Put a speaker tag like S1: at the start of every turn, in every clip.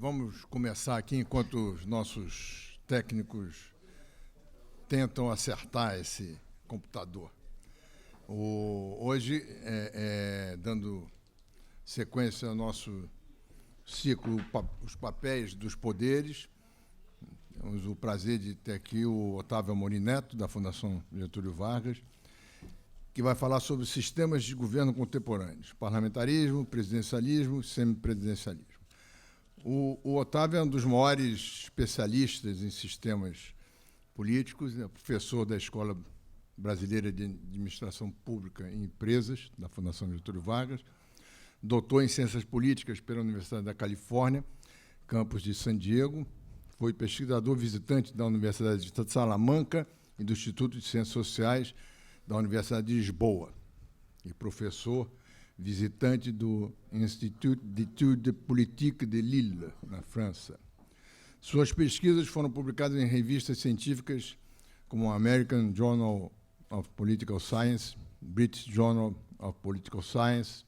S1: Vamos começar aqui enquanto os nossos técnicos tentam acertar esse computador. Hoje, dando sequência ao nosso ciclo Os Papéis dos Poderes, temos o prazer de ter aqui o Otávio Amorim Neto, da Fundação Getúlio Vargas, que vai falar sobre sistemas de governo contemporâneos, parlamentarismo, presidencialismo e semipresidencialismo. O Otávio é um dos maiores especialistas em sistemas políticos, é professor da Escola Brasileira de Administração Pública e Empresas, da Fundação Getúlio Vargas, doutor em Ciências Políticas pela Universidade da Califórnia, campus de San Diego, foi pesquisador visitante da Universidade de Salamanca e do Instituto de Ciências Sociais da Universidade de Lisboa, e professor visitante do Institut d'études politiques de Lille, na França. Suas pesquisas foram publicadas em revistas científicas como o American Journal of Political Science, British Journal of Political Science,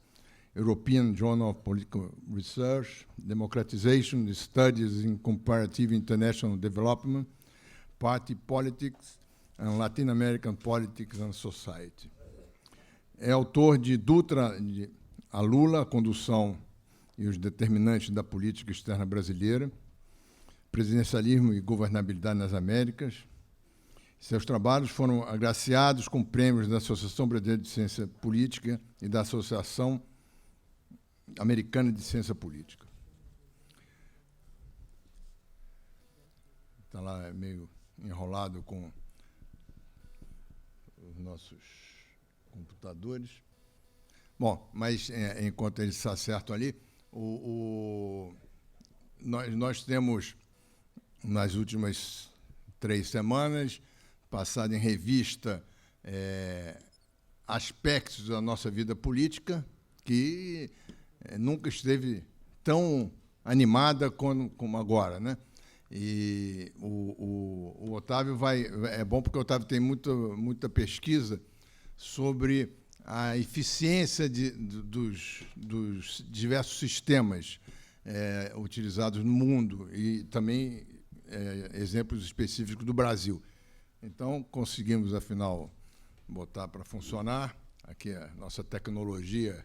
S1: European Journal of Political Research, Democratization Studies in Comparative International Development, Party Politics and Latin American Politics and Society. É autor de Dutra a Lula, a Condução e os Determinantes da Política Externa Brasileira, Presidencialismo e Governabilidade nas Américas. Seus trabalhos foram agraciados com prêmios da Associação Brasileira de Ciência Política e da Associação Americana de Ciência Política. Está lá meio enrolado com os nossos computadores. Bom, mas enquanto eles se acertam ali, nós temos, nas últimas 3 semanas, passado em revista aspectos da nossa vida política que nunca esteve tão animada como agora, né? E o Otávio é bom porque o Otávio tem muita pesquisa sobre a eficiência dos diversos sistemas utilizados no mundo e também exemplos específicos do Brasil. Então, conseguimos, afinal, botar para funcionar. Aqui a nossa tecnologia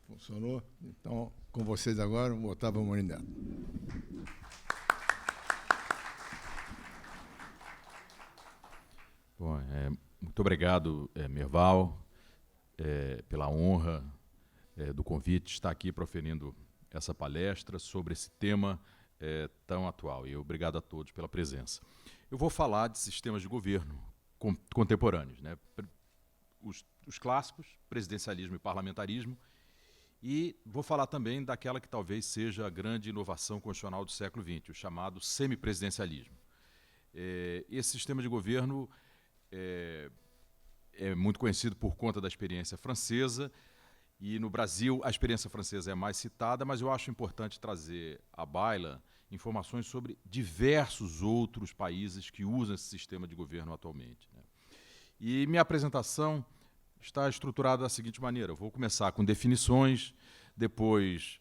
S1: funcionou. Então, com vocês agora, o Otávio Amorim Neto.
S2: Bom, muito obrigado, Merval, pela honra do convite de estar aqui proferindo essa palestra sobre esse tema tão atual. E obrigado a todos pela presença. Eu vou falar de sistemas de governo contemporâneos, né? Os clássicos, presidencialismo e parlamentarismo, e vou falar também daquela que talvez seja a grande inovação constitucional do século XX, o chamado semipresidencialismo. Esse sistema de governo é muito conhecido por conta da experiência francesa, e no Brasil a experiência francesa é mais citada, mas eu acho importante trazer à baila informações sobre diversos outros países que usam esse sistema de governo atualmente, né? E minha apresentação está estruturada da seguinte maneira: eu vou começar com definições, depois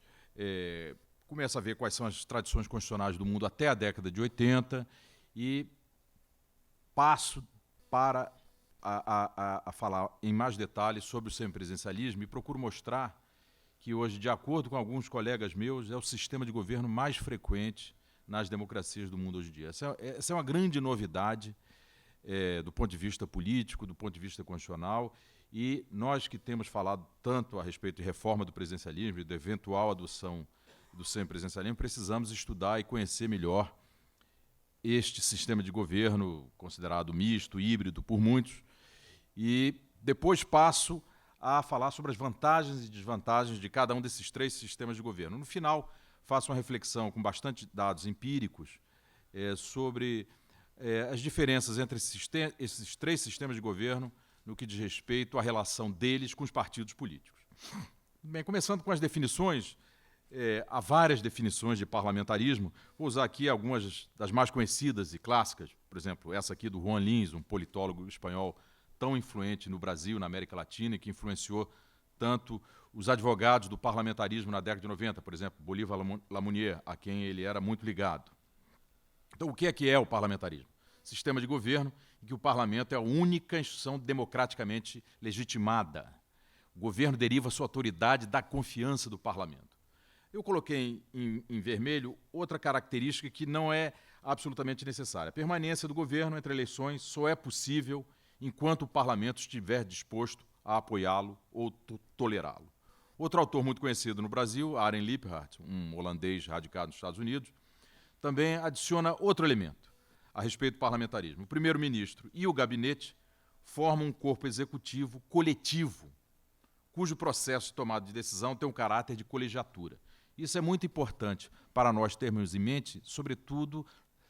S2: começo a ver quais são as tradições constitucionais do mundo até a década de 80 e passo para a falar em mais detalhes sobre o semipresidencialismo e procuro mostrar que hoje, de acordo com alguns colegas meus, é o sistema de governo mais frequente nas democracias do mundo hoje em dia. Essa é uma grande novidade do ponto de vista político, do ponto de vista constitucional, e nós que temos falado tanto a respeito de reforma do presidencialismo e da eventual adoção do semipresidencialismo, precisamos estudar e conhecer melhor este sistema de governo considerado misto, híbrido por muitos, e depois passo a falar sobre as vantagens e desvantagens de cada um desses 3 sistemas de governo. No final, faço uma reflexão com bastante dados empíricos sobre as diferenças entre esses 3 sistemas de governo no que diz respeito à relação deles com os partidos políticos. Bem, começando com as definições, há várias definições de parlamentarismo. Vou usar aqui algumas das mais conhecidas e clássicas, por exemplo, essa aqui do Juan Lins, um politólogo espanhol tão influente no Brasil, na América Latina, e que influenciou Portanto, os advogados do parlamentarismo na década de 90, por exemplo, Bolívar Lamounier, a quem ele era muito ligado. Então, o que é o parlamentarismo? Sistema de governo em que o parlamento é a única instituição democraticamente legitimada. O governo deriva sua autoridade da confiança do parlamento. Eu coloquei em vermelho outra característica que não é absolutamente necessária. A permanência do governo entre eleições só é possível enquanto o parlamento estiver disposto a apoiá-lo ou tolerá-lo. Outro autor muito conhecido no Brasil, Arjen Lippenhaart, um holandês radicado nos Estados Unidos, também adiciona outro elemento a respeito do parlamentarismo. O primeiro-ministro e o gabinete formam um corpo executivo coletivo, cujo processo de tomada de decisão tem um caráter de colegiatura. Isso é muito importante para nós termos em mente, sobretudo,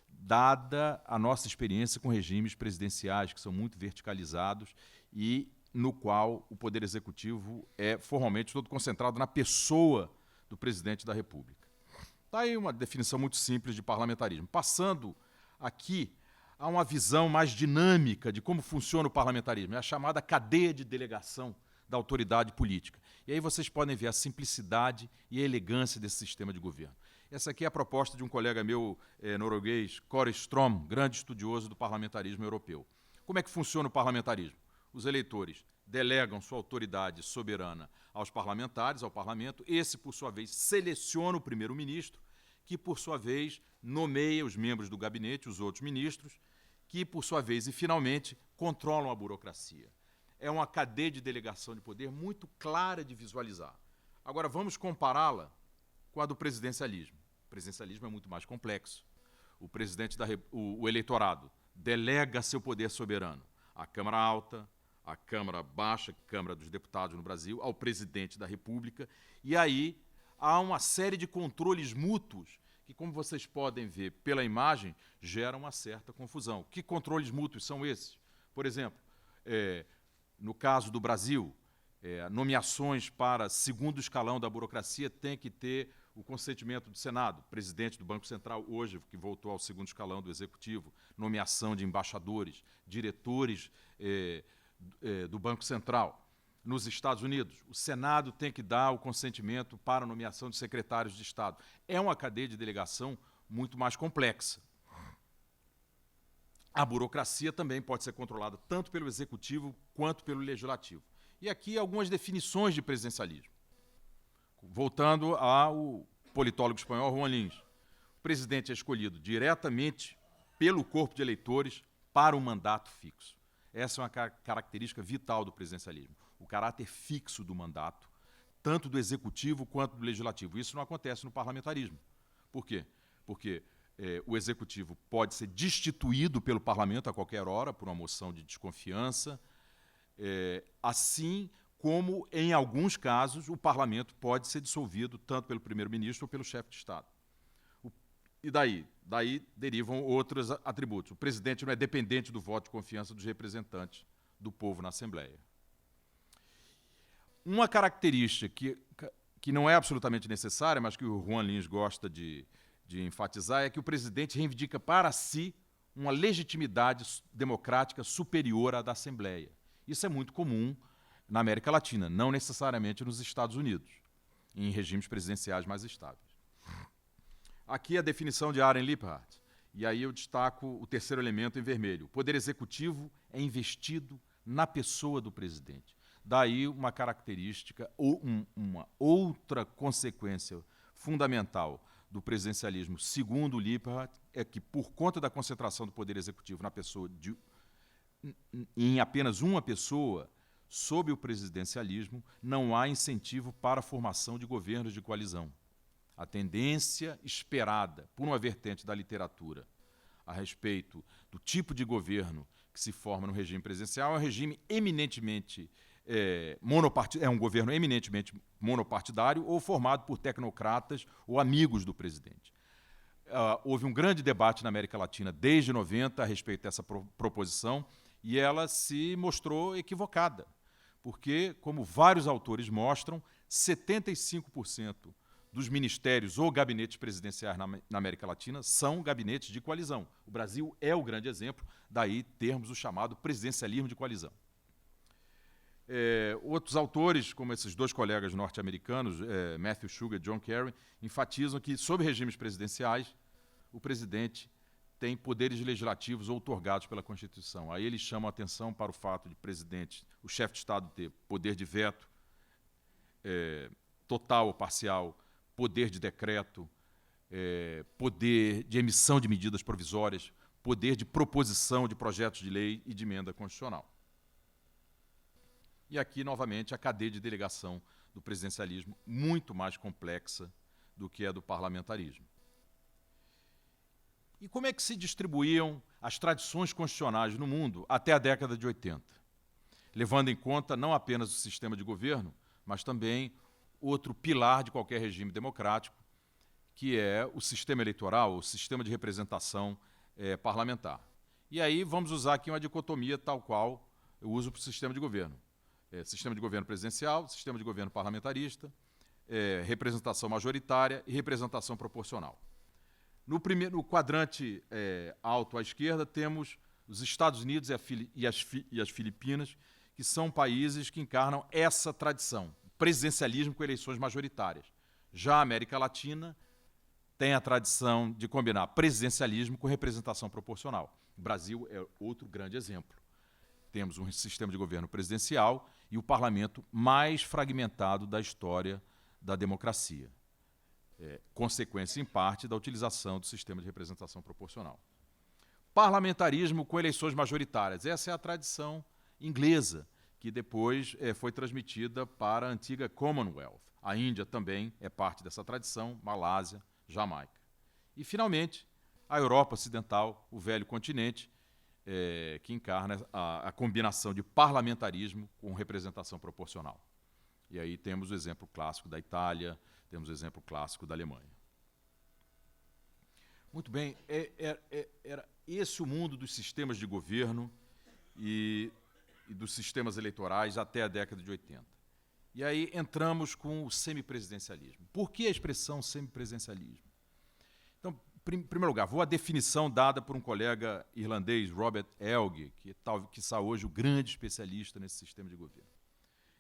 S2: dada a nossa experiência com regimes presidenciais, que são muito verticalizados e no qual o Poder Executivo é formalmente todo concentrado na pessoa do presidente da República. Está aí uma definição muito simples de parlamentarismo. Passando aqui a uma visão mais dinâmica de como funciona o parlamentarismo, é a chamada cadeia de delegação da autoridade política. E aí vocês podem ver a simplicidade e a elegância desse sistema de governo. Essa aqui é a proposta de um colega meu norueguês, Kåre Strom, grande estudioso do parlamentarismo europeu. Como é que funciona o parlamentarismo? Os eleitores delegam sua autoridade soberana aos parlamentares, ao parlamento. Esse, por sua vez, seleciona o primeiro-ministro, que, por sua vez, nomeia os membros do gabinete, os outros ministros, que, por sua vez, e finalmente, controlam a burocracia. É uma cadeia de delegação de poder muito clara de visualizar. Agora, vamos compará-la com a do presidencialismo. O presidencialismo é muito mais complexo. O eleitorado delega seu poder soberano à Câmara Alta, à Câmara Baixa, Câmara dos Deputados no Brasil, ao presidente da República, e aí há uma série de controles mútuos que, como vocês podem ver pela imagem, geram uma certa confusão. Que controles mútuos são esses? Por exemplo, no caso do Brasil, nomeações para segundo escalão da burocracia tem que ter o consentimento do Senado, presidente do Banco Central hoje, que voltou ao segundo escalão do Executivo, nomeação de embaixadores, diretores do Banco Central. Nos Estados Unidos, o Senado tem que dar o consentimento para a nomeação de secretários de Estado. É uma cadeia de delegação muito mais complexa. A burocracia também pode ser controlada tanto pelo Executivo quanto pelo Legislativo. E aqui algumas definições de presidencialismo. Voltando ao politólogo espanhol Juan Lins. O presidente é escolhido diretamente pelo corpo de eleitores para um mandato fixo. Essa é uma característica vital do presidencialismo, o caráter fixo do mandato, tanto do executivo quanto do legislativo. Isso não acontece no parlamentarismo. Por quê? Porque o executivo pode ser destituído pelo parlamento a qualquer hora por uma moção de desconfiança, assim como, em alguns casos, o parlamento pode ser dissolvido tanto pelo primeiro-ministro ou pelo chefe de Estado. E daí? Daí derivam outros atributos. O presidente não é dependente do voto de confiança dos representantes do povo na Assembleia. Uma característica que não é absolutamente necessária, mas que o Juan Lins gosta de enfatizar, é que o presidente reivindica para si uma legitimidade democrática superior à da Assembleia. Isso é muito comum na América Latina, não necessariamente nos Estados Unidos, em regimes presidenciais mais estáveis. Aqui a definição de Arjen Lippenhaart, e aí eu destaco o terceiro elemento em vermelho. O poder executivo é investido na pessoa do presidente. Daí uma característica ou uma outra consequência fundamental do presidencialismo, segundo Lippenhaart, é que, por conta da concentração do poder executivo na pessoa em apenas uma pessoa, sob o presidencialismo, não há incentivo para a formação de governos de coalizão. A tendência esperada por uma vertente da literatura a respeito do tipo de governo que se forma no regime presidencial é um regime eminentemente um governo eminentemente monopartidário ou formado por tecnocratas ou amigos do presidente. Houve um grande debate na América Latina desde 90 a respeito dessa proposição e ela se mostrou equivocada, porque, como vários autores mostram, 75% dos ministérios ou gabinetes presidenciais na América Latina são gabinetes de coalizão. O Brasil é o grande exemplo, daí termos o chamado presidencialismo de coalizão. Outros autores, como esses dois colegas norte-americanos, Matthew Sugar e John Kerry, enfatizam que, sob regimes presidenciais, o presidente tem poderes legislativos outorgados pela Constituição. Aí eles chamam a atenção para o fato de o chefe de Estado ter poder de veto total ou parcial, poder de decreto, poder de emissão de medidas provisórias, poder de proposição de projetos de lei e de emenda constitucional. E aqui, novamente, a cadeia de delegação do presidencialismo muito mais complexa do que a do parlamentarismo. E como é que se distribuíam as tradições constitucionais no mundo até a década de 80? Levando em conta não apenas o sistema de governo, mas também outro pilar de qualquer regime democrático, que é o sistema eleitoral, o sistema de representação parlamentar. E aí vamos usar aqui uma dicotomia tal qual eu uso para o sistema de governo. Sistema de governo presidencial, sistema de governo parlamentarista, representação majoritária e representação proporcional. No quadrante alto à esquerda, temos os Estados Unidos e as Filipinas, que são países que encarnam essa tradição, presidencialismo com eleições majoritárias. Já a América Latina tem a tradição de combinar presidencialismo com representação proporcional. O Brasil é outro grande exemplo. Temos um sistema de governo presidencial e o parlamento mais fragmentado da história da democracia. Consequência, em parte, da utilização do sistema de representação proporcional. Parlamentarismo com eleições majoritárias. Essa é a tradição inglesa, que depois foi transmitida para a antiga Commonwealth. A Índia também é parte dessa tradição, Malásia, Jamaica. E, finalmente, a Europa Ocidental, o velho continente, que encarna a combinação de parlamentarismo com representação proporcional. E aí temos o exemplo clássico da Itália, temos o exemplo clássico da Alemanha. Muito bem, era esse o mundo dos sistemas de governo e dos sistemas eleitorais até a década de 80. E aí entramos com o semipresidencialismo. Por que a expressão semipresidencialismo? Então, em primeiro lugar, vou à definição dada por um colega irlandês, Robert Elge, que quiçá hoje o grande especialista nesse sistema de governo.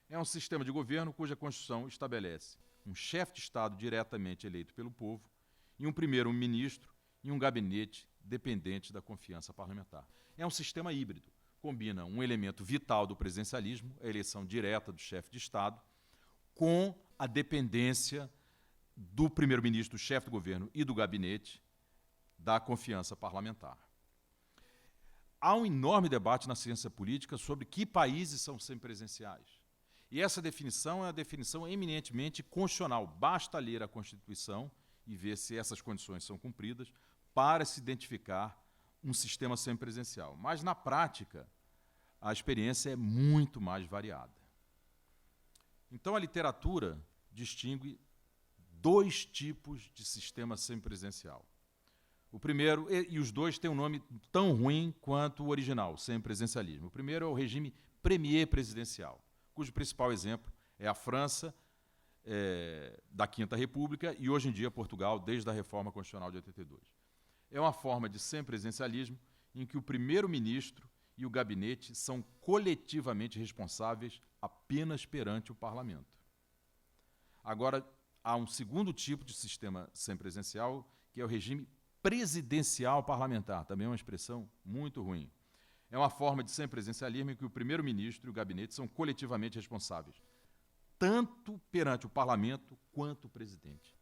S2: É um sistema de governo cuja Constituição estabelece um chefe de Estado diretamente eleito pelo povo e um primeiro-ministro e um gabinete dependente da confiança parlamentar. É um sistema híbrido. Combina um elemento vital do presidencialismo, a eleição direta do chefe de Estado, com a dependência do primeiro-ministro, do chefe do governo e do gabinete da confiança parlamentar. Há um enorme debate na ciência política sobre que países são semipresidenciais. E essa definição é uma definição eminentemente constitucional. Basta ler a Constituição e ver se essas condições são cumpridas para se identificar um sistema semipresidencial. Mas, na prática, a experiência é muito mais variada. Então, a literatura distingue dois tipos de sistema semipresidencial. O primeiro, e os dois têm um nome tão ruim quanto o original, semipresidencialismo. O primeiro é o regime premier presidencial, cujo principal exemplo é a França, da Quinta República, e hoje em dia Portugal, desde a Reforma Constitucional de 82. É uma forma de semipresidencialismo em que o primeiro-ministro e o gabinete são coletivamente responsáveis apenas perante o parlamento. Agora, há um segundo tipo de sistema semipresidencial, que é o regime presidencial parlamentar, também é uma expressão muito ruim. É uma forma de semipresidencialismo em que o primeiro-ministro e o gabinete são coletivamente responsáveis, tanto perante o parlamento quanto o presidente.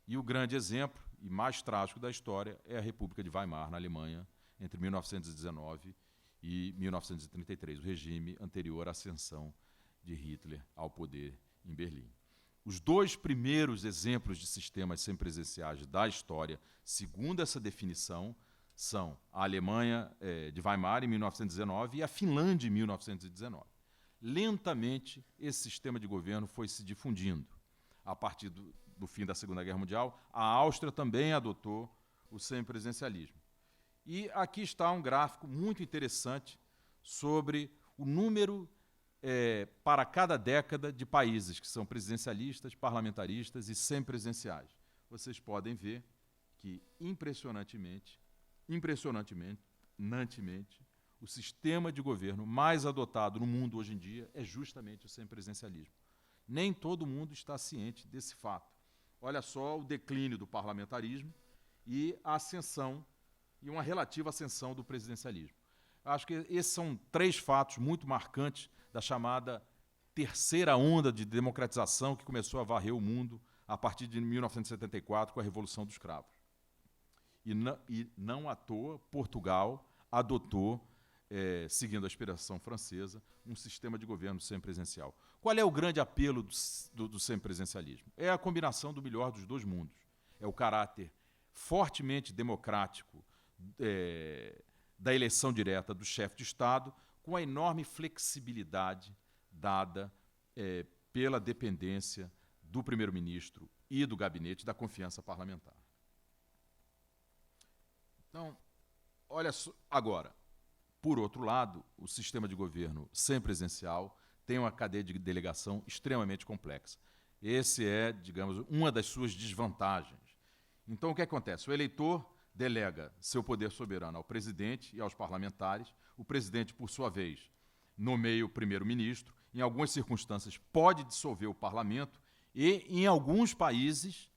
S2: E o grande exemplo, e mais trágico da história, é a República de Weimar, na Alemanha, entre 1919 e 1933, o regime anterior à ascensão de Hitler ao poder em Berlim. Os dois primeiros exemplos de sistemas semipresidenciais da história, segundo essa definição, são a Alemanha de Weimar, em 1919, e a Finlândia, em 1919. Lentamente, esse sistema de governo foi se difundindo. A partir do fim da Segunda Guerra Mundial, a Áustria também adotou o semipresidencialismo. E aqui está um gráfico muito interessante sobre o número para cada década de países que são presidencialistas, parlamentaristas e semipresidenciais. Vocês podem ver que, impressionantemente, o sistema de governo mais adotado no mundo hoje em dia é justamente o semipresidencialismo. Nem todo mundo está ciente desse fato. Olha só o declínio do parlamentarismo e a ascensão, e uma relativa ascensão do presidencialismo. Acho que esses são 3 fatos muito marcantes da chamada terceira onda de democratização que começou a varrer o mundo a partir de 1974, com a Revolução dos Cravos. E não à toa, Portugal adotou, seguindo a inspiração francesa, um sistema de governo semipresidencial. Qual é o grande apelo do semipresidencialismo? É a combinação do melhor dos 2 mundos. É o caráter fortemente democrático da eleição direta do chefe de Estado, com a enorme flexibilidade dada pela dependência do primeiro-ministro e do gabinete da confiança parlamentar. Então, olha só, agora, por outro lado, o sistema de governo semipresidencial tem uma cadeia de delegação extremamente complexa. Esse é, digamos, uma das suas desvantagens. Então, o que acontece? O eleitor delega seu poder soberano ao presidente e aos parlamentares. O presidente, por sua vez, nomeia o primeiro-ministro. Em algumas circunstâncias, pode dissolver o parlamento. E, em alguns países,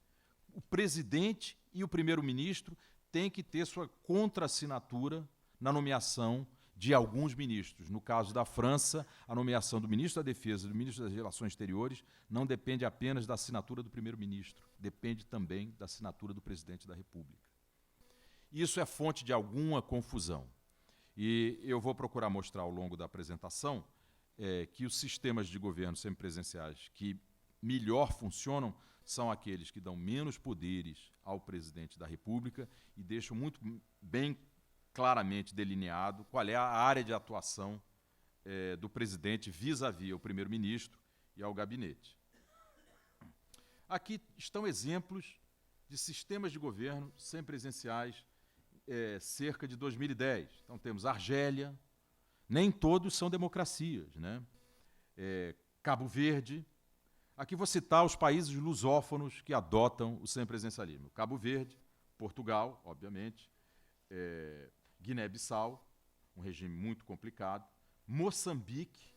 S2: o presidente e o primeiro-ministro têm que ter sua contrassinatura na nomeação de alguns ministros. No caso da França, a nomeação do ministro da Defesa e do ministro das Relações Exteriores não depende apenas da assinatura do primeiro-ministro, depende também da assinatura do presidente da República. Isso é fonte de alguma confusão. E eu vou procurar mostrar ao longo da apresentação que os sistemas de governo semipresidenciais que melhor funcionam são aqueles que dão menos poderes ao presidente da República e deixam muito bem claramente delineado qual é a área de atuação do presidente vis-à-vis ao primeiro-ministro e ao gabinete. Aqui estão exemplos de sistemas de governo semipresidenciais cerca de 2010. Então temos Argélia, nem todos são democracias, né? Cabo Verde. Aqui vou citar os países lusófonos que adotam o semipresidencialismo. Cabo Verde, Portugal, obviamente, Guiné-Bissau, um regime muito complicado. Moçambique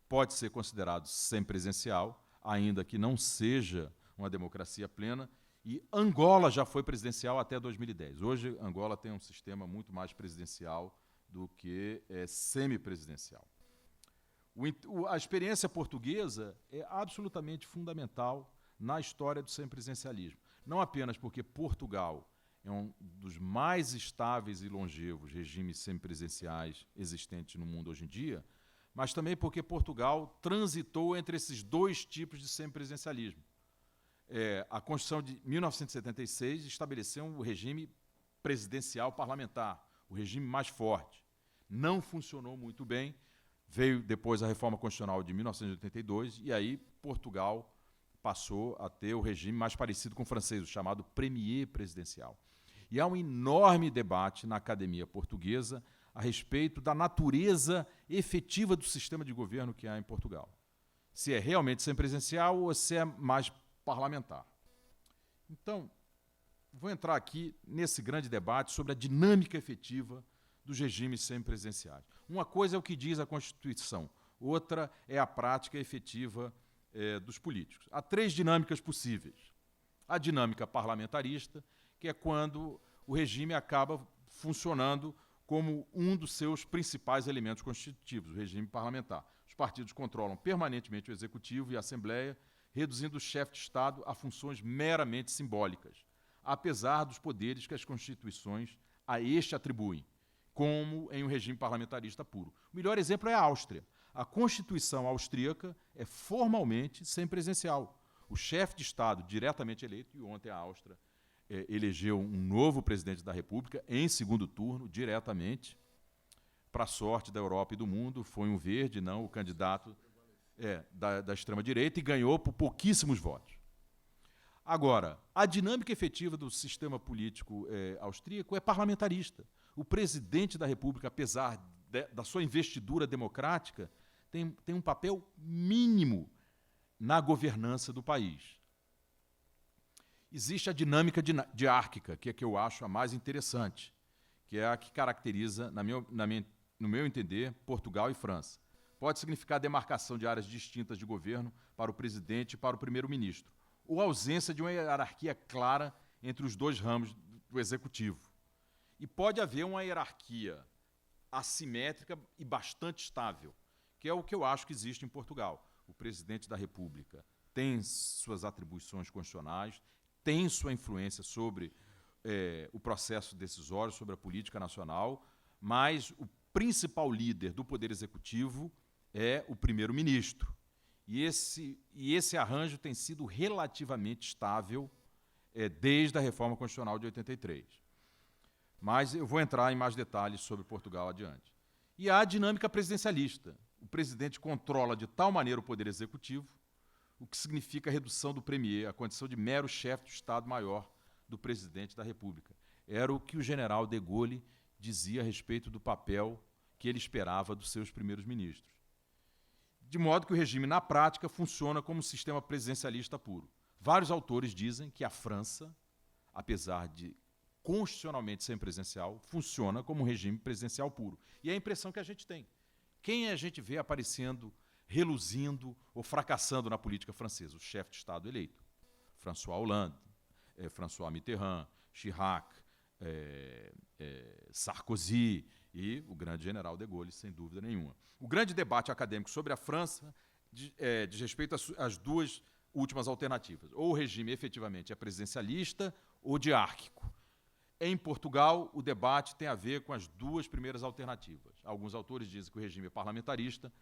S2: pode ser considerado semipresidencial, ainda que não seja uma democracia plena. E Angola já foi presidencial até 2010. Hoje, Angola tem um sistema muito mais presidencial do que semipresidencial. A experiência portuguesa é absolutamente fundamental na história do semipresidencialismo. Não apenas porque Portugal é um dos mais estáveis e longevos regimes semipresidenciais existentes no mundo hoje em dia, mas também porque Portugal transitou entre esses 2 tipos de semipresidencialismo. A Constituição de 1976 estabeleceu um regime presidencial parlamentar, o regime mais forte. Não funcionou muito bem. Veio depois a Reforma Constitucional de 1982, e aí Portugal passou a ter o regime mais parecido com o francês, o chamado premier presidencial. E há um enorme debate na academia portuguesa a respeito da natureza efetiva do sistema de governo que há em Portugal. Se é realmente semipresidencial ou se é mais parlamentar. Então, vou entrar aqui nesse grande debate sobre a dinâmica efetiva dos regimes semipresidenciais. Uma coisa é o que diz a Constituição, outra é a prática efetiva dos políticos. Há 3 dinâmicas possíveis. A dinâmica parlamentarista, que é quando o regime acaba funcionando como um dos seus principais elementos constitutivos, o regime parlamentar. Os partidos controlam permanentemente o Executivo e a Assembleia, reduzindo o chefe de Estado a funções meramente simbólicas, apesar dos poderes que as Constituições a este atribuem, como em um regime parlamentarista puro. O melhor exemplo é a Áustria. A Constituição austríaca é formalmente semipresidencial. O chefe de Estado diretamente eleito, e ontem a Áustria elegeu um novo presidente da República em segundo turno, diretamente, para a sorte da Europa e do mundo, foi um verde, não o candidato da extrema-direita, e ganhou por pouquíssimos votos. Agora, a dinâmica efetiva do sistema político austríaco é parlamentarista. O presidente da República, apesar da sua investidura democrática, tem um papel mínimo na governança do país. Existe a dinâmica diárquica, que é que eu acho a mais interessante, que é a que caracteriza, na minha no meu entender, Portugal e França. Pode significar demarcação de áreas distintas de governo para o presidente e para o primeiro-ministro, ou ausência de uma hierarquia clara entre os dois ramos do executivo. E pode haver uma hierarquia assimétrica e bastante estável, que é o que eu acho que existe em Portugal. O presidente da República tem suas atribuições constitucionais, tem sua influência sobre o processo decisório, sobre a política nacional, mas o principal líder do Poder Executivo é o primeiro-ministro. E esse arranjo tem sido relativamente estável desde a reforma constitucional de 83. Mas eu vou entrar em mais detalhes sobre Portugal adiante. E há a dinâmica presidencialista. O presidente controla de tal maneira o Poder Executivo, o que significa a redução do premier, a condição de mero chefe do Estado-Maior do presidente da República. Era o que o general de Gaulle dizia a respeito do papel que ele esperava dos seus primeiros ministros. De modo que o regime, na prática, funciona como um sistema presidencialista puro. Vários autores dizem que a França, apesar de constitucionalmente ser presidencial, funciona como um regime presidencial puro. E é a impressão que a gente tem. Quem a gente vê aparecendo, reluzindo ou fracassando na política francesa? O chefe de Estado eleito. François Hollande, François Mitterrand, Chirac, Sarkozy e o grande general de Gaulle, sem dúvida nenhuma. O grande debate acadêmico sobre a França diz respeito às duas últimas alternativas. Ou o regime efetivamente é presidencialista ou diárquico. Em Portugal, o debate tem a ver com as duas primeiras alternativas. Alguns autores dizem que o regime é parlamentarista,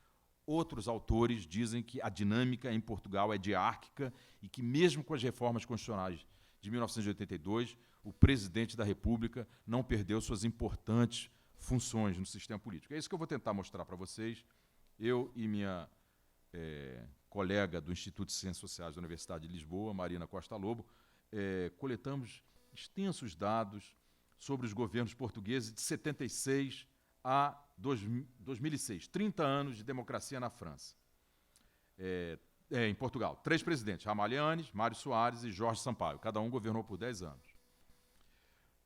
S2: outros autores dizem que a dinâmica em Portugal é diárquica e que, mesmo com as reformas constitucionais de 1982, o presidente da República não perdeu suas importantes funções no sistema político. É isso que eu vou tentar mostrar para vocês. Eu e minha colega do Instituto de Ciências Sociais da Universidade de Lisboa, Marina Costa Lobo, coletamos extensos dados sobre os governos portugueses de 76 a 2006, 30 anos de democracia na França. Em Portugal, 3 presidentes, Ramalhianes, Mário Soares e Jorge Sampaio, cada um governou por 10 anos.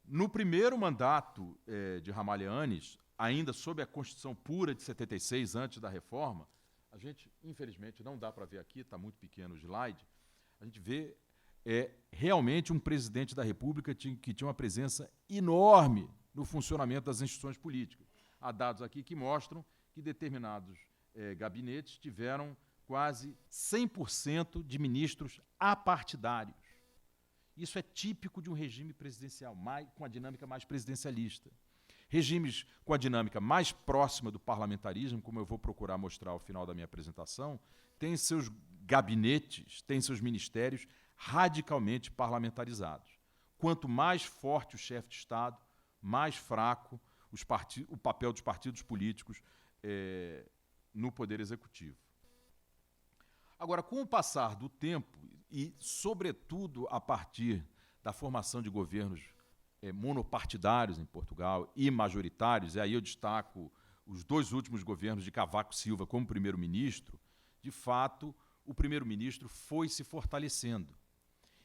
S2: No primeiro mandato de Ramalhianes, ainda sob a Constituição pura de 76, antes da reforma, a gente, infelizmente, não dá para ver aqui, está muito pequeno o slide, a gente vê realmente um presidente da República que tinha uma presença enorme no funcionamento das instituições políticas. Há dados aqui que mostram que determinados gabinetes tiveram quase 100% de ministros apartidários. Isso é típico de um regime presidencial, com a dinâmica mais presidencialista. Regimes com a dinâmica mais próxima do parlamentarismo, como eu vou procurar mostrar ao final da minha apresentação, têm seus gabinetes, têm seus ministérios radicalmente parlamentarizados. Quanto mais forte o chefe de Estado, mais fraco o papel dos partidos políticos no Poder Executivo. Agora, com o passar do tempo, e sobretudo a partir da formação de governos monopartidários em Portugal e majoritários, e aí eu destaco os 2 últimos governos de Cavaco Silva como primeiro-ministro, de fato, o primeiro-ministro foi se fortalecendo.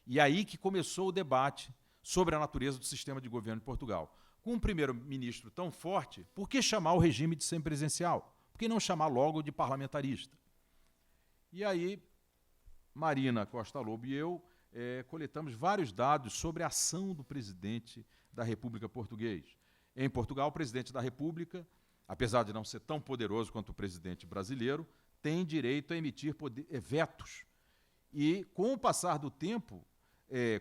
S2: E aí que começou o debate sobre a natureza do sistema de governo de Portugal. Com um primeiro-ministro tão forte, por que chamar o regime de semipresidencial? Por que não chamar logo de parlamentarista? E aí, Marina Costa Lobo e eu coletamos vários dados sobre a ação do presidente da República Portuguesa. Em Portugal, o presidente da República, apesar de não ser tão poderoso quanto o presidente brasileiro, tem direito a emitir vetos. E, com o passar do tempo,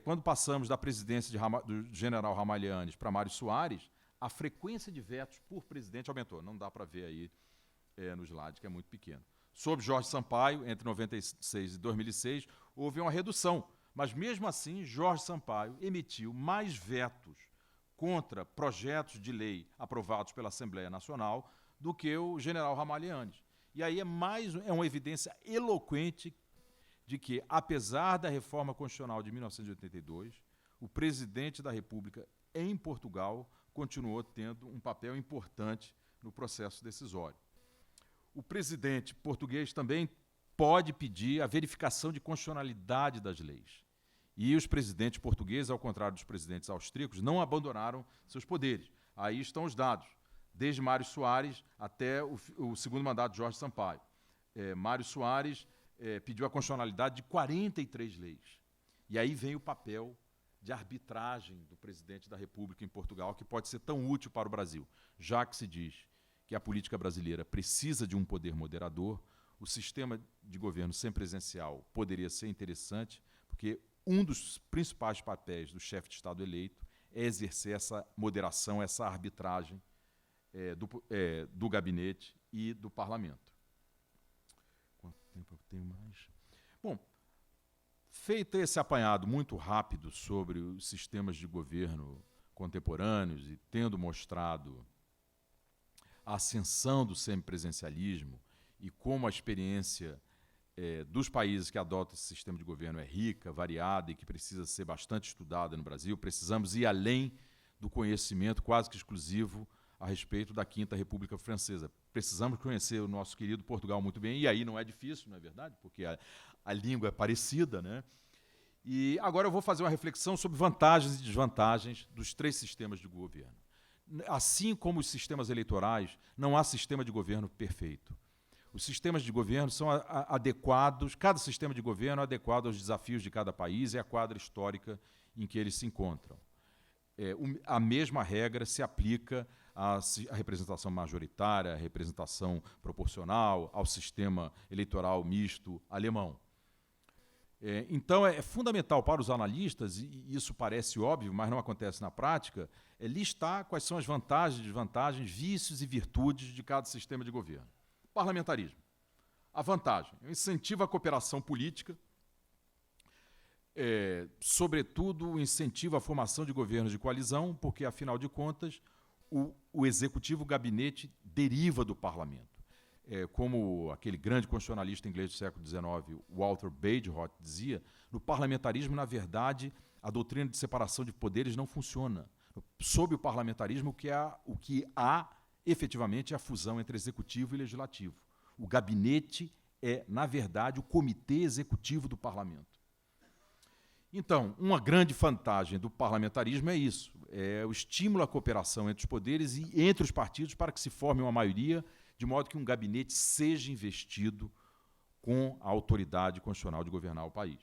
S2: quando passamos da presidência do general Ramalhianes para Mário Soares, a frequência de vetos por presidente aumentou. Não dá para ver aí no slide, que é muito pequeno. Sob Jorge Sampaio, entre 96 e 2006, houve uma redução. Mas, mesmo assim, Jorge Sampaio emitiu mais vetos contra projetos de lei aprovados pela Assembleia Nacional do que o general Ramalhianes. E aí é uma evidência eloquente de que, apesar da reforma constitucional de 1982, o presidente da República, em Portugal, continuou tendo um papel importante no processo decisório. O presidente português também pode pedir a verificação de constitucionalidade das leis. E os presidentes portugueses, ao contrário dos presidentes austríacos, não abandonaram seus poderes. Aí estão os dados. desde Mário Soares até o segundo mandato de Jorge Sampaio. Mário Soares pediu a constitucionalidade de 43 leis. E aí vem o papel de arbitragem do presidente da República em Portugal, que pode ser tão útil para o Brasil, já que se diz que a política brasileira precisa de um poder moderador. O sistema de governo semipresidencial poderia ser interessante, porque um dos principais papéis do chefe de Estado eleito é exercer essa moderação, essa arbitragem do gabinete e do parlamento. Quanto tempo eu tenho mais? Bom, feito esse apanhado muito rápido sobre os sistemas de governo contemporâneos e tendo mostrado a ascensão do semipresidencialismo e como a experiência dos países que adotam esse sistema de governo é rica, variada e que precisa ser bastante estudada no Brasil, precisamos ir além do conhecimento quase que exclusivo a respeito da Quinta República Francesa. Precisamos conhecer o nosso querido Portugal muito bem, e aí não é difícil, não é verdade? Porque a língua é parecida, né? E agora eu vou fazer uma reflexão sobre vantagens e desvantagens dos três sistemas de governo. Assim como os sistemas eleitorais, não há sistema de governo perfeito. Os sistemas de governo são adequados, cada sistema de governo é adequado aos desafios de cada país e à quadra histórica em que eles se encontram. A mesma regra se aplica à representação majoritária, à representação proporcional, ao sistema eleitoral misto alemão. Então, é fundamental para os analistas, e isso parece óbvio, mas não acontece na prática, listar quais são as vantagens, desvantagens, vícios e virtudes de cada sistema de governo. Parlamentarismo. A vantagem: incentiva a cooperação política, sobretudo incentiva a formação de governos de coalizão, porque, afinal de contas, o executivo, o gabinete, deriva do parlamento. Como aquele grande constitucionalista inglês do século XIX, Walter Bagehot, dizia, no parlamentarismo, na verdade, a doutrina de separação de poderes não funciona. Sob o parlamentarismo, o que há efetivamente é a fusão entre executivo e legislativo. O gabinete é, na verdade, o comitê executivo do parlamento. Então, uma grande vantagem do parlamentarismo é isso, é o estímulo à cooperação entre os poderes e entre os partidos para que se forme uma maioria, de modo que um gabinete seja investido com a autoridade constitucional de governar o país.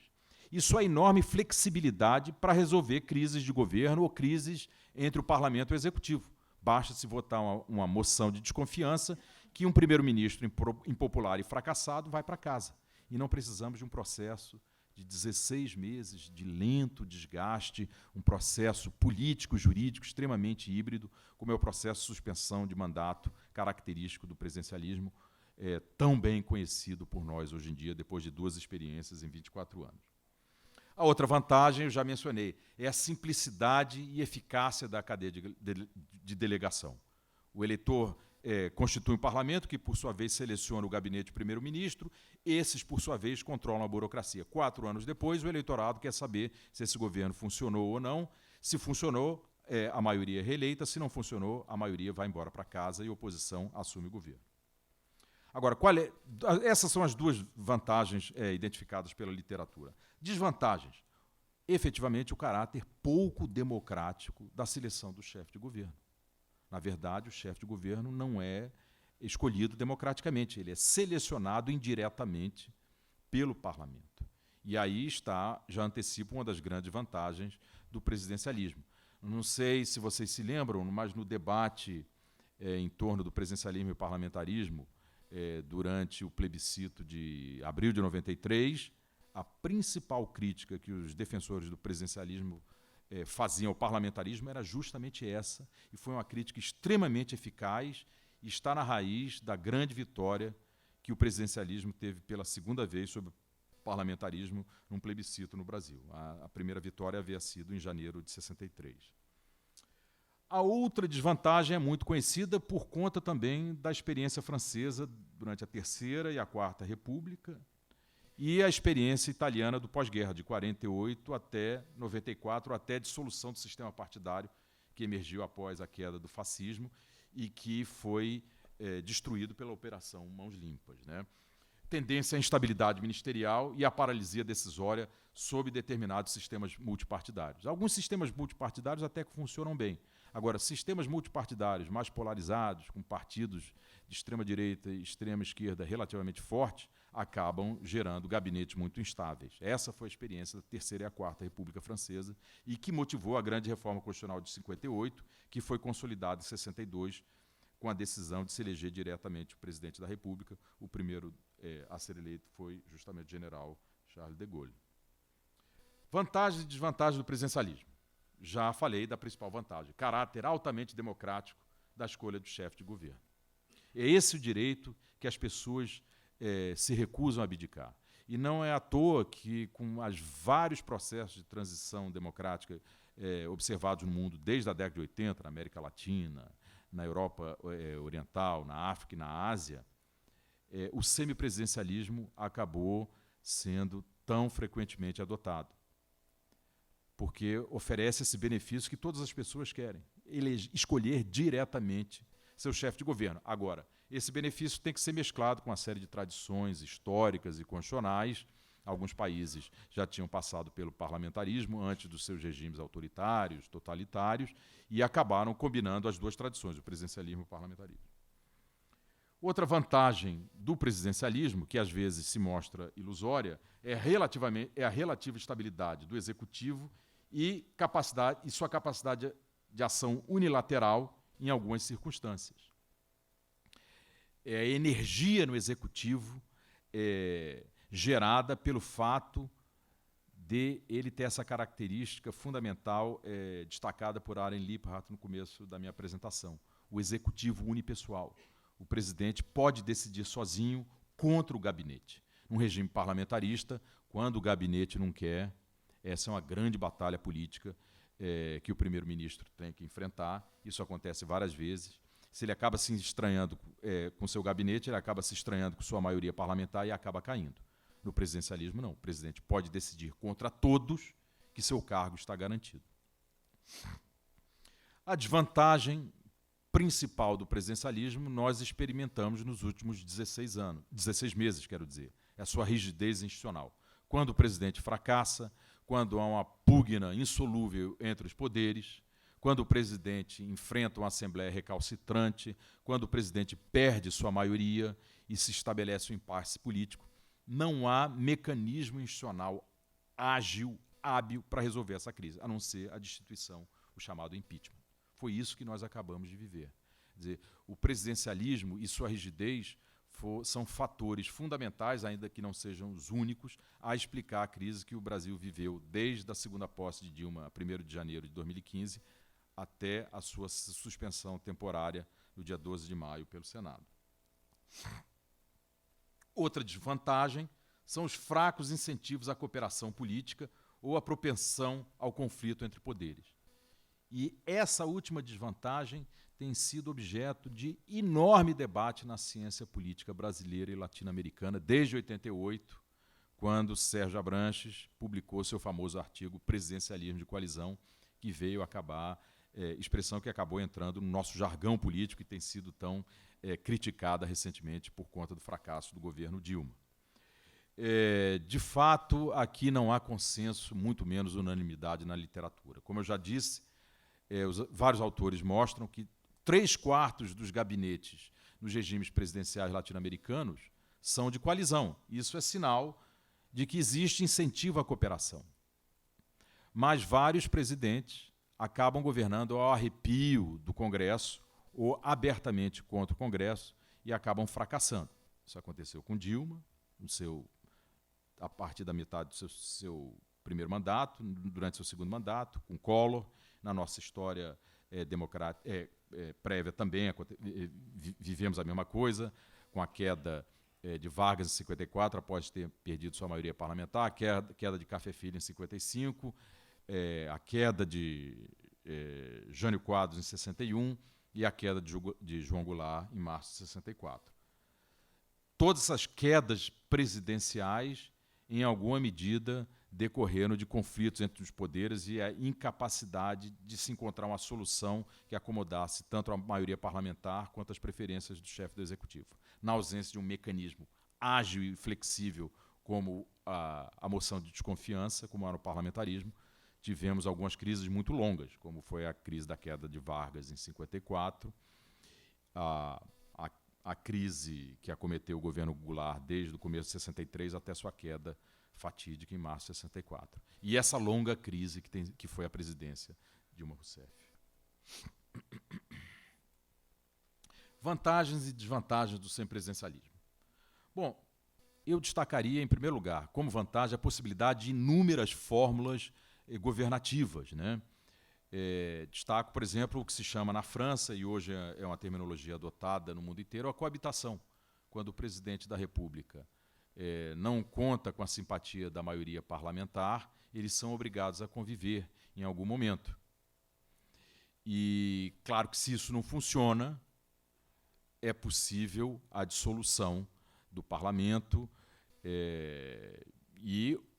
S2: Isso é enorme flexibilidade para resolver crises de governo ou crises entre o parlamento e o executivo. Basta-se votar uma moção de desconfiança que um primeiro-ministro impopular e fracassado vai para casa. E não precisamos de um processo de 16 meses de lento desgaste, um processo político, jurídico, extremamente híbrido, como é o processo de suspensão de mandato característico do presidencialismo, tão bem conhecido por nós hoje em dia, depois de 2 experiências em 24 anos. A outra vantagem, eu já mencionei, é a simplicidade e eficácia da cadeia de delegação. O eleitor constitui um parlamento que, por sua vez, seleciona o gabinete de primeiro-ministro. Esses, por sua vez, controlam a burocracia. 4 anos depois, o eleitorado quer saber se esse governo funcionou ou não. Se funcionou, a maioria é reeleita. Se não funcionou, a maioria vai embora para casa e a oposição assume o governo. Agora, essas são as 2 vantagens identificadas pela literatura. Desvantagens: efetivamente, o caráter pouco democrático da seleção do chefe de governo. Na verdade, o chefe de governo não é escolhido democraticamente, ele é selecionado indiretamente pelo parlamento. E aí está, já antecipo, uma das grandes vantagens do presidencialismo. Não sei se vocês se lembram, mas no debate em torno do presidencialismo e parlamentarismo, durante o plebiscito de abril de 93, a principal crítica que os defensores do presidencialismo faziam ao parlamentarismo era justamente essa, e foi uma crítica extremamente eficaz e está na raiz da grande vitória que o presidencialismo teve pela 2ª vez sobre o parlamentarismo num plebiscito no Brasil. A primeira vitória havia sido em janeiro de 63. A outra desvantagem é muito conhecida por conta também da experiência francesa durante a 3ª e a 4ª República, e a experiência italiana do pós-guerra, de 48 até 94, até a dissolução do sistema partidário que emergiu após a queda do fascismo e que foi destruído pela Operação Mãos Limpas, né? Tendência à instabilidade ministerial e à paralisia decisória sob determinados sistemas multipartidários. Alguns sistemas multipartidários até que funcionam bem. Agora, sistemas multipartidários mais polarizados, com partidos de extrema-direita e extrema-esquerda relativamente fortes, acabam gerando gabinetes muito instáveis. Essa foi a experiência da Terceira e a Quarta República Francesa e que motivou a grande reforma constitucional de 58, que foi consolidada em 62, com a decisão de se eleger diretamente o presidente da República. O primeiro a ser eleito foi justamente o general Charles de Gaulle. Vantagens e desvantagens do presidencialismo. Já falei da principal vantagem, caráter altamente democrático da escolha do chefe de governo. É esse o direito que as pessoas se recusam a abdicar. E não é à toa que, com os vários processos de transição democrática observados no mundo desde a década de 80, na América Latina, na Europa Oriental, na África e na Ásia, o semipresidencialismo acabou sendo tão frequentemente adotado, porque oferece esse benefício que todas as pessoas querem, escolher diretamente seu chefe de governo. Agora, esse benefício tem que ser mesclado com uma série de tradições históricas e constitucionais. Alguns países já tinham passado pelo parlamentarismo antes dos seus regimes autoritários, totalitários, e acabaram combinando as duas tradições, o presidencialismo e o parlamentarismo. Outra vantagem do presidencialismo, que às vezes se mostra ilusória, é a relativa estabilidade do executivo e sua capacidade de ação unilateral em algumas circunstâncias. A energia no executivo gerada pelo fato de ele ter essa característica fundamental destacada por Aaron Liebhardt no começo da minha apresentação, o executivo unipessoal. O presidente pode decidir sozinho contra o gabinete. Num regime parlamentarista, quando o gabinete não quer, essa é uma grande batalha política que o primeiro-ministro tem que enfrentar. Isso acontece várias vezes. Se ele acaba se estranhando com seu gabinete, ele acaba se estranhando com sua maioria parlamentar e acaba caindo. No presidencialismo, não. O presidente pode decidir contra todos que seu cargo está garantido. A desvantagem principal do presidencialismo nós experimentamos nos últimos 16 meses, é a sua rigidez institucional. Quando o presidente fracassa, quando há uma pugna insolúvel entre os poderes, quando o presidente enfrenta uma assembleia recalcitrante, quando o presidente perde sua maioria e se estabelece um impasse político, não há mecanismo institucional ágil, hábil para resolver essa crise, a não ser a destituição, o chamado impeachment. Foi isso que nós acabamos de viver. Quer dizer, o presidencialismo e sua rigidez são fatores fundamentais, ainda que não sejam os únicos, a explicar a crise que o Brasil viveu desde a segunda posse de Dilma, 1º de janeiro de 2015, até a sua suspensão temporária no dia 12 de maio pelo Senado. Outra desvantagem são os fracos incentivos à cooperação política ou à propensão ao conflito entre poderes. E essa última desvantagem tem sido objeto de enorme debate na ciência política brasileira e latino-americana desde 88, quando Sérgio Abranches publicou seu famoso artigo Presidencialismo de Coalizão, que veio acabar, expressão que acabou entrando no nosso jargão político e tem sido tão criticada recentemente por conta do fracasso do governo Dilma. De fato, aqui não há consenso, muito menos unanimidade na literatura. Como eu já disse, vários autores mostram que 3/4 dos gabinetes nos regimes presidenciais latino-americanos são de coalizão. Isso é sinal de que existe incentivo à cooperação. Mas vários presidentes acabam governando ao arrepio do Congresso ou abertamente contra o Congresso e acabam fracassando. Isso aconteceu com Dilma, a partir da metade do seu primeiro mandato, durante seu segundo mandato, com Collor. Na nossa história prévia também vivemos a mesma coisa, com a queda de Vargas em 54, após ter perdido sua maioria parlamentar, a queda de Café Filho em 55, a queda de Jânio Quadros em 61 e a queda de João Goulart em março de 64. Todas essas quedas presidenciais, em alguma medida, decorreram de conflitos entre os poderes e a incapacidade de se encontrar uma solução que acomodasse tanto a maioria parlamentar quanto as preferências do chefe do executivo. Na ausência de um mecanismo ágil e flexível como a moção de desconfiança, como era o parlamentarismo, tivemos algumas crises muito longas, como foi a crise da queda de Vargas em 54, a crise que acometeu o governo Goulart desde o começo de 63 até sua queda fatídica em março de 64. E essa longa crise que foi a presidência de Dilma Rousseff. Vantagens e desvantagens do semipresidencialismo. Bom, eu destacaria, em primeiro lugar, como vantagem, a possibilidade de inúmeras fórmulas governativas, né? Destaco, por exemplo, o que se chama na França, e hoje é uma terminologia adotada no mundo inteiro, a coabitação. Quando o presidente da República não conta com a simpatia da maioria parlamentar, eles são obrigados a conviver em algum momento. E, claro que se isso não funciona, é possível a dissolução do parlamento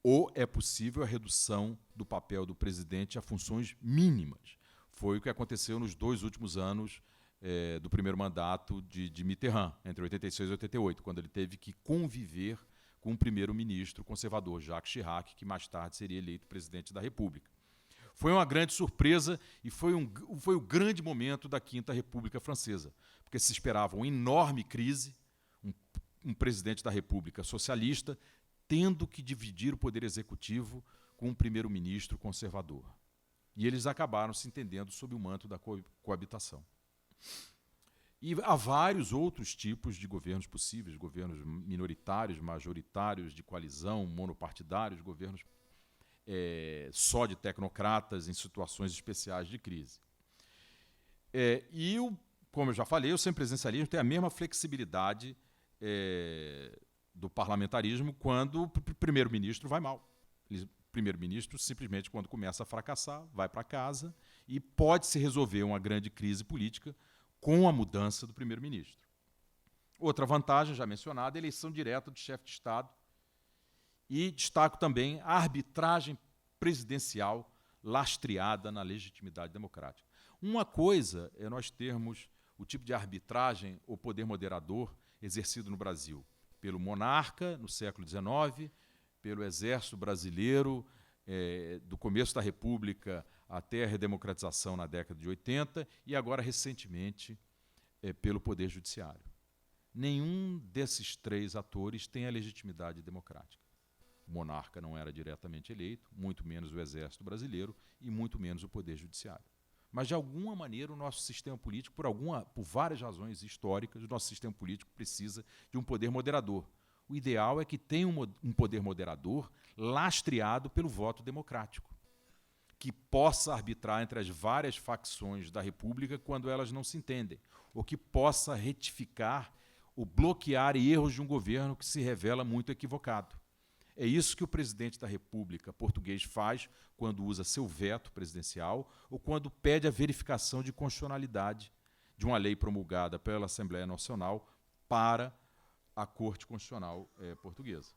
S2: ou é possível a redução do papel do presidente a funções mínimas. Foi o que aconteceu nos 2 últimos anos do primeiro mandato de Mitterrand, entre 86 e 88, quando ele teve que conviver com o primeiro-ministro conservador, Jacques Chirac, que mais tarde seria eleito presidente da República. Foi uma grande surpresa e foi o grande momento da Quinta República Francesa, porque se esperava uma enorme crise, um presidente da República socialista tendo que dividir o poder executivo com um primeiro-ministro conservador. E eles acabaram se entendendo sob o manto da coabitação. E há vários outros tipos de governos possíveis, governos minoritários, majoritários, de coalizão, monopartidários, governos só de tecnocratas em situações especiais de crise. Como eu já falei, o semipresidencialismo tem a mesma flexibilidade do parlamentarismo quando o primeiro-ministro vai mal. O primeiro-ministro, simplesmente, quando começa a fracassar, vai para casa e pode-se resolver uma grande crise política com a mudança do primeiro-ministro. Outra vantagem, já mencionada, é a eleição direta do chefe de Estado. E destaco também a arbitragem presidencial lastreada na legitimidade democrática. Uma coisa é nós termos o tipo de arbitragem ou poder moderador exercido no Brasil pelo monarca, no século XIX, pelo exército brasileiro, do começo da República até a redemocratização na década de 80, e agora, recentemente, pelo Poder Judiciário. Nenhum desses 3 atores tem a legitimidade democrática. O monarca não era diretamente eleito, muito menos o exército brasileiro e muito menos o Poder Judiciário. Mas, de alguma maneira, o nosso sistema político, por várias razões históricas, o nosso sistema político precisa de um poder moderador. O ideal é que tenha um poder moderador lastreado pelo voto democrático, que possa arbitrar entre as várias facções da República quando elas não se entendem, ou que possa retificar ou bloquear erros de um governo que se revela muito equivocado. É isso que o presidente da República português faz quando usa seu veto presidencial ou quando pede a verificação de constitucionalidade de uma lei promulgada pela Assembleia Nacional para a Corte Constitucional portuguesa.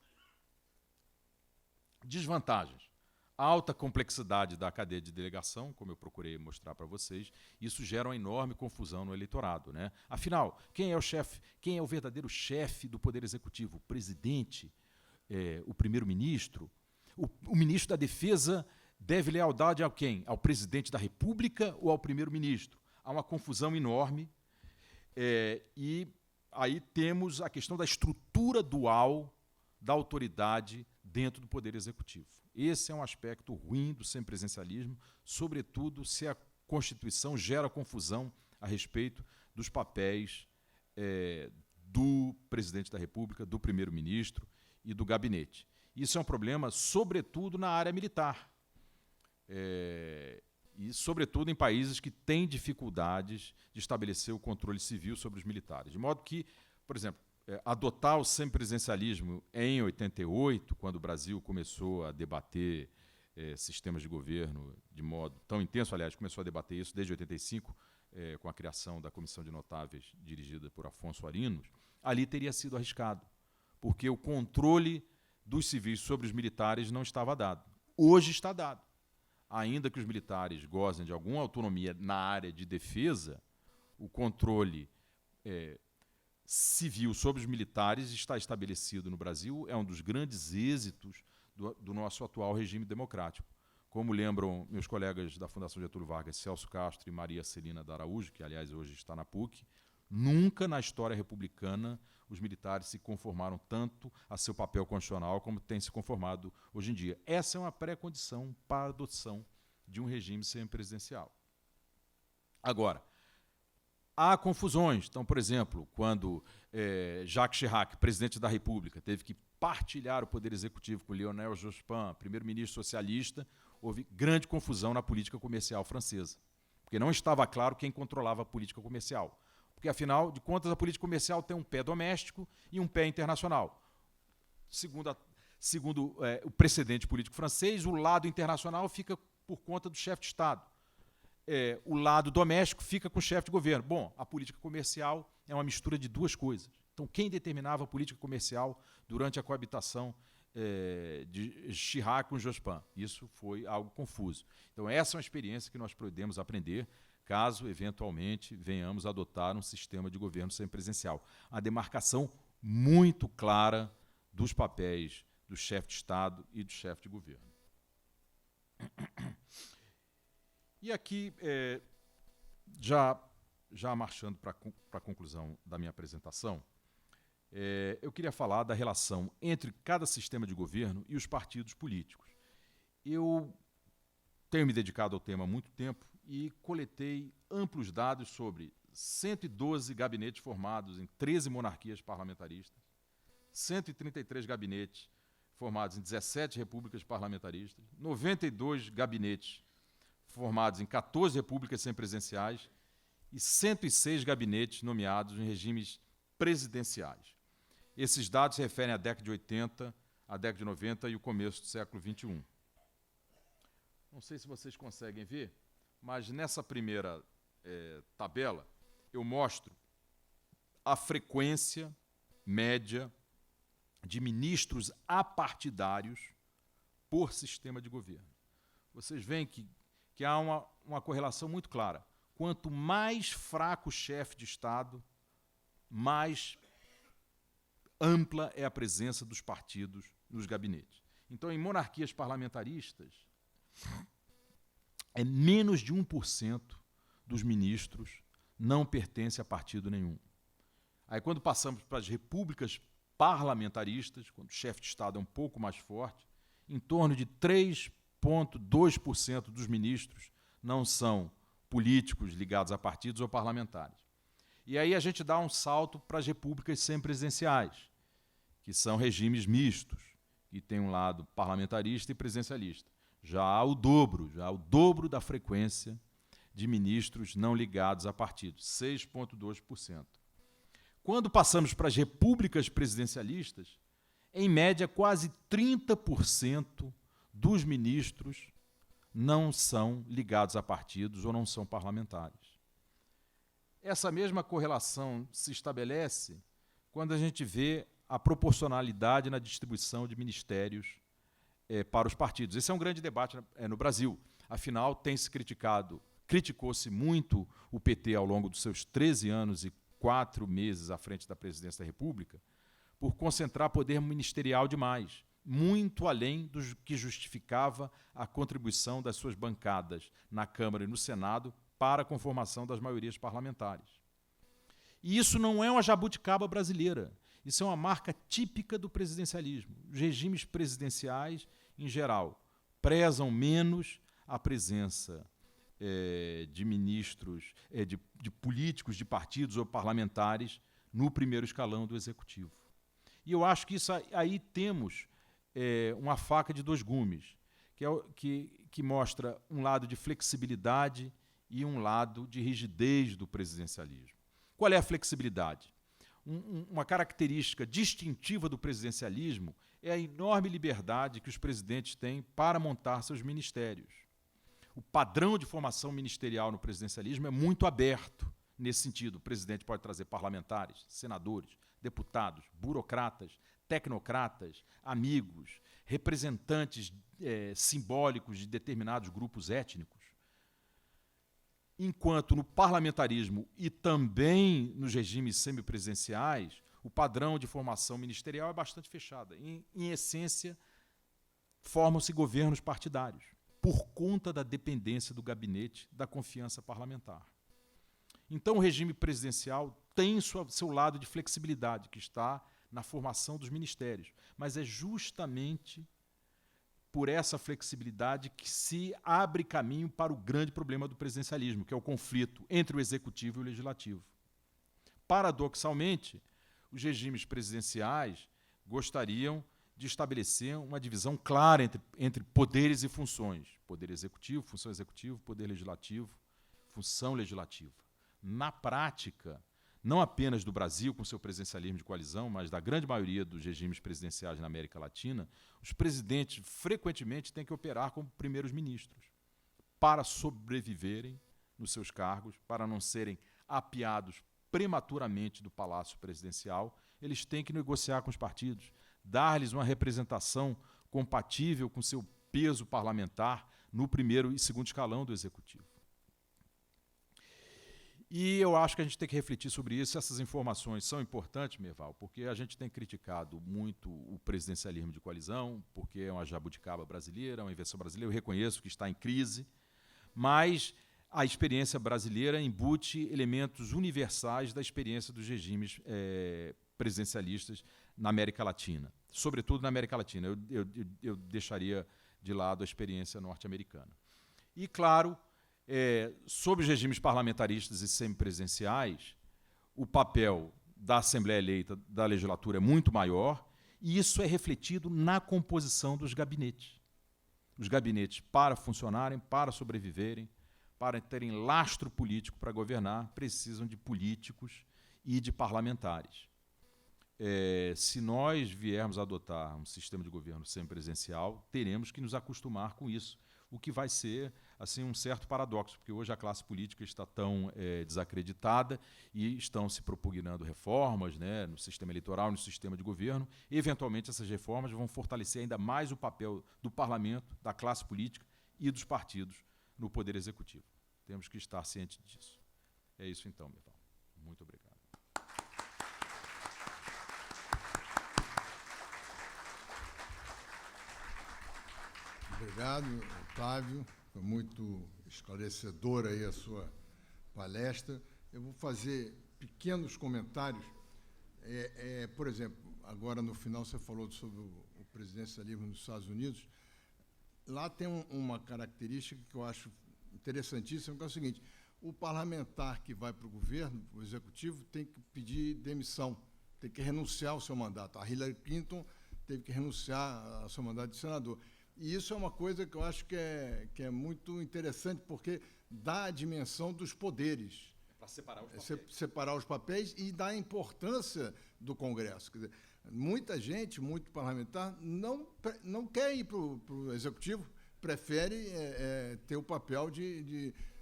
S2: Desvantagens. A alta complexidade da cadeia de delegação, como eu procurei mostrar para vocês, isso gera uma enorme confusão no eleitorado, né? Afinal, quem é o chefe? Quem é o verdadeiro chefe do Poder Executivo? O presidente? O primeiro-ministro? O ministro da Defesa deve lealdade a quem? Ao presidente da República ou ao primeiro-ministro? Há uma confusão enorme e aí temos a questão da estrutura dual da autoridade dentro do Poder Executivo. Esse é um aspecto ruim do semipresidencialismo, sobretudo se a Constituição gera confusão a respeito dos papéis do presidente da República, do primeiro-ministro e do gabinete. Isso é um problema, sobretudo, na área militar. E, sobretudo, em países que têm dificuldades de estabelecer o controle civil sobre os militares. De modo que, por exemplo, adotar o semipresidencialismo em 88, quando o Brasil começou a debater sistemas de governo de modo tão intenso, aliás, começou a debater isso desde 85, com a criação da Comissão de Notáveis, dirigida por Afonso Arinos, ali teria sido arriscado, porque o controle dos civis sobre os militares não estava dado. Hoje está dado. Ainda que os militares gozem de alguma autonomia na área de defesa, o controle civil sobre os militares está estabelecido no Brasil, é um dos grandes êxitos do nosso atual regime democrático. como lembram meus colegas da Fundação Getúlio Vargas, Celso Castro e Maria Celina da Araújo, que, aliás, hoje está na PUC, nunca na história republicana os militares se conformaram tanto a seu papel constitucional como tem se conformado hoje em dia. Essa é uma pré-condição para a adoção de um regime semipresidencial. Agora, há confusões. Então, por exemplo, quando Jacques Chirac, presidente da República, teve que partilhar o poder executivo com Lionel Jospin, primeiro-ministro socialista, houve grande confusão na política comercial francesa, porque não estava claro quem controlava a política comercial. Porque, afinal de contas, a política comercial tem um pé doméstico e um pé internacional. Segundo o precedente político francês, o lado internacional fica por conta do chefe de Estado. O lado doméstico fica com o chefe de governo. Bom, a política comercial é uma mistura de duas coisas. Então, quem determinava a política comercial durante a coabitação de Chirac com Jospin? Isso foi algo confuso. Então, essa é uma experiência que nós podemos aprender caso, eventualmente, venhamos a adotar um sistema de governo semipresidencial. A demarcação muito clara dos papéis do chefe de Estado e do chefe de governo. E aqui, já marchando para a conclusão da minha apresentação, eu queria falar da relação entre cada sistema de governo e os partidos políticos. Eu tenho me dedicado ao tema há muito tempo e coletei amplos dados sobre 112 gabinetes formados em 13 monarquias parlamentaristas, 133 gabinetes formados em 17 repúblicas parlamentaristas, 92 gabinetes formados em 14 repúblicas semipresidenciais e 106 gabinetes nomeados em regimes presidenciais. Esses dados se referem à década de 80, à década de 90 e o começo do século XXI. Não sei se vocês conseguem ver, mas nessa primeira tabela eu mostro a frequência média de ministros apartidários por sistema de governo. Vocês veem que há uma correlação muito clara. Quanto mais fraco o chefe de Estado, mais ampla é a presença dos partidos nos gabinetes. Então, em monarquias parlamentaristas, menos de 1% dos ministros não pertence a partido nenhum. Aí, quando passamos para as repúblicas parlamentaristas, quando o chefe de Estado é um pouco mais forte, em torno de 3,2% dos ministros não são políticos ligados a partidos ou parlamentares. E aí a gente dá um salto para as repúblicas semipresidenciais, que são regimes mistos, que têm um lado parlamentarista e presidencialista. Já há o dobro da frequência de ministros não ligados a partidos, 6,2%. Quando passamos para as repúblicas presidencialistas, em média, quase 30% dos ministros não são ligados a partidos ou não são parlamentares. Essa mesma correlação se estabelece quando a gente vê a proporcionalidade na distribuição de ministérios para os partidos. Esse é um grande debate no Brasil. Afinal, criticou-se muito o PT ao longo dos seus 13 anos e 4 meses à frente da presidência da República, por concentrar poder ministerial demais, muito além do que justificava a contribuição das suas bancadas na Câmara e no Senado para a conformação das maiorias parlamentares. E isso não é uma jabuticaba brasileira, isso é uma marca típica do presidencialismo. Os regimes presidenciais, em geral, prezam menos a presença de ministros, de políticos, de partidos ou parlamentares no primeiro escalão do executivo. E eu acho que isso aí temos uma faca de dois gumes, que mostra um lado de flexibilidade e um lado de rigidez do presidencialismo. Qual é a flexibilidade? Uma característica distintiva do presidencialismo é a enorme liberdade que os presidentes têm para montar seus ministérios. O padrão de formação ministerial no presidencialismo é muito aberto nesse sentido. O presidente pode trazer parlamentares, senadores, deputados, burocratas, tecnocratas, amigos, representantes simbólicos de determinados grupos étnicos. Enquanto no parlamentarismo e também nos regimes semipresidenciais, o padrão de formação ministerial é bastante fechado. Em essência, formam-se governos partidários. por conta da dependência do gabinete da confiança parlamentar. Então, o regime presidencial tem seu lado de flexibilidade, que está na formação dos ministérios, mas é justamente por essa flexibilidade que se abre caminho para o grande problema do presidencialismo, que é o conflito entre o executivo e o legislativo. Paradoxalmente, os regimes presidenciais gostariam de estabelecer uma divisão clara entre poderes e funções. Poder executivo, poder legislativo, função legislativa. Na prática, não apenas do Brasil, com seu presidencialismo de coalizão, mas da grande maioria dos regimes presidenciais na América Latina, os presidentes frequentemente têm que operar como primeiros ministros para sobreviverem nos seus cargos, para não serem apiados prematuramente do Palácio Presidencial. Eles têm que negociar com os partidos, dar-lhes uma representação compatível com seu peso parlamentar no primeiro e segundo escalão do Executivo. E eu acho que a gente tem que refletir sobre isso. Essas informações são importantes, Merval, porque a gente tem criticado muito o presidencialismo de coalizão, porque é uma jabuticaba brasileira, uma invenção brasileira. Eu reconheço que está em crise, mas a experiência brasileira embute elementos universais da experiência dos regimes presidencialistas na América Latina, sobretudo na América Latina. Eu deixaria de lado a experiência norte-americana. E, claro, sob os regimes parlamentaristas e semipresidenciais, o papel da Assembleia eleita, da legislatura, é muito maior, e isso é refletido na composição dos gabinetes. Os gabinetes, para funcionarem, para sobreviverem, para terem lastro político para governar, precisam de políticos e de parlamentares. Se nós viermos a adotar um sistema de governo semipresidencial, teremos que nos acostumar com isso, o que vai ser assim, um certo paradoxo, porque hoje a classe política está tão desacreditada e estão se propugnando reformas, né, no sistema eleitoral, no sistema de governo. Eventualmente, essas reformas vão fortalecer ainda mais o papel do parlamento, da classe política e dos partidos no poder executivo. Temos que estar cientes disso. É isso então, Merval. Muito obrigado.
S1: Obrigado, Otávio. Foi muito esclarecedora aí a sua palestra. Eu vou fazer pequenos comentários. Por exemplo, agora no final você falou sobre o presidencialismo nos Estados Unidos. Lá tem uma característica que eu acho interessantíssima, que é o seguinte: o parlamentar que vai para o governo, o executivo, tem que pedir demissão, tem que renunciar ao seu mandato. A Hillary Clinton teve que renunciar ao seu mandato de senador. E isso é uma coisa que eu acho que é muito interessante, porque dá a dimensão dos poderes.
S2: Para separar os papéis.
S1: Separar os papéis e dá a importância do Congresso. Quer dizer, muita gente, muito parlamentar, não quer ir para o Executivo, prefere ter o papel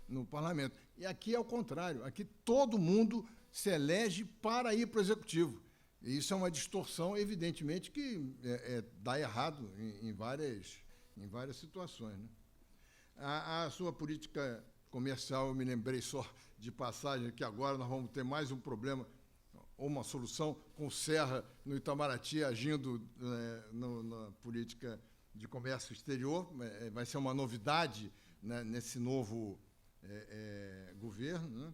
S1: no Parlamento. E aqui é o contrário. Aqui todo mundo se elege para ir para o Executivo. E isso é uma distorção, evidentemente, que dá errado em várias situações, né? A sua política comercial, eu me lembrei só de passagem, que agora nós vamos ter mais um problema, ou uma solução, com Serra no Itamaraty agindo na política de comércio exterior. Vai ser uma novidade, né, nesse novo governo, né?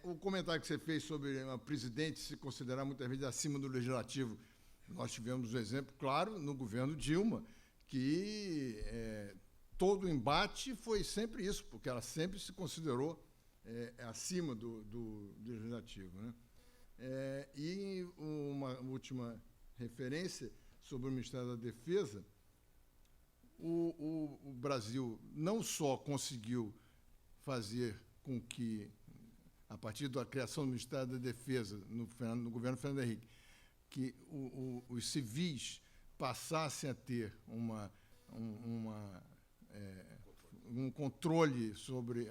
S1: O comentário que você fez sobre a presidente se considerar muitas vezes acima do legislativo, nós tivemos um exemplo claro no governo Dilma, que todo o embate foi sempre isso, porque ela sempre se considerou acima do legislativo, né? E uma última referência sobre o Ministério da Defesa: o Brasil não só conseguiu fazer com que, a partir da criação do Ministério da Defesa no governo Fernando Henrique, que os civis passassem a ter um controle sobre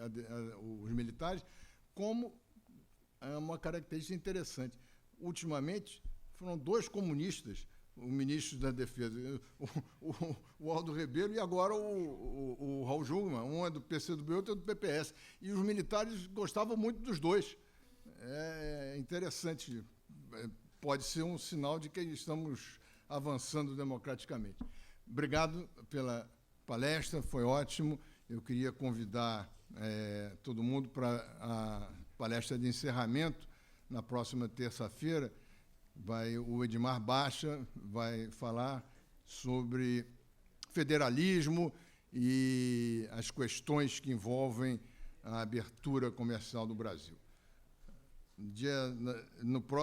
S1: os militares, como é uma característica interessante. Ultimamente, foram dois comunistas, o ministro da Defesa, o Aldo Rebelo, e agora o Raul Jungmann. Um é do PCdoB, outro é do PPS. E os militares gostavam muito dos dois. É interessante. Pode ser um sinal de que estamos avançando democraticamente. Obrigado pela palestra, foi ótimo. Eu queria convidar todo mundo para a palestra de encerramento, na próxima terça-feira. O Edmar Baixa vai falar sobre federalismo e as questões que envolvem a abertura comercial do Brasil.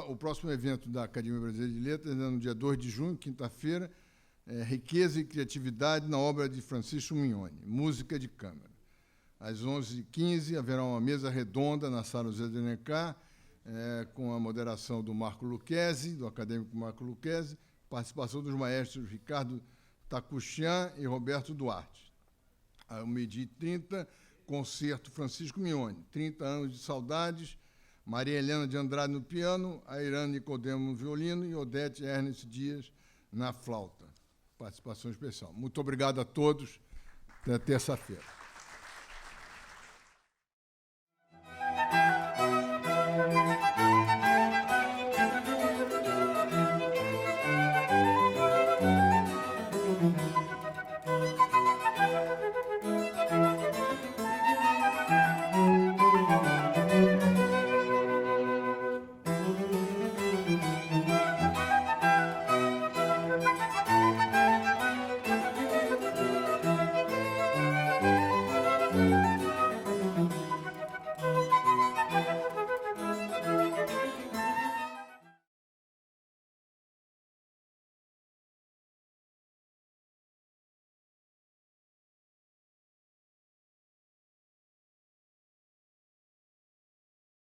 S1: O próximo evento da Academia Brasileira de Letras é no dia 2 de junho, quinta-feira, Riqueza e Criatividade na obra de Francisco Mignone, Música de Câmara. Às 11h15 haverá uma mesa redonda na Sala José de Alencar, com a moderação do Marco Lucchesi, do acadêmico Marco Lucchesi, participação dos maestros Ricardo Takuchian e Roberto Duarte. Ao 12h30, concerto Francisco Mignone, 30 anos de saudades, Maria Helena de Andrade no piano, Airane Nicodemo no violino e Odete Ernest Dias na flauta. Participação especial. Muito obrigado a todos. Até terça-feira.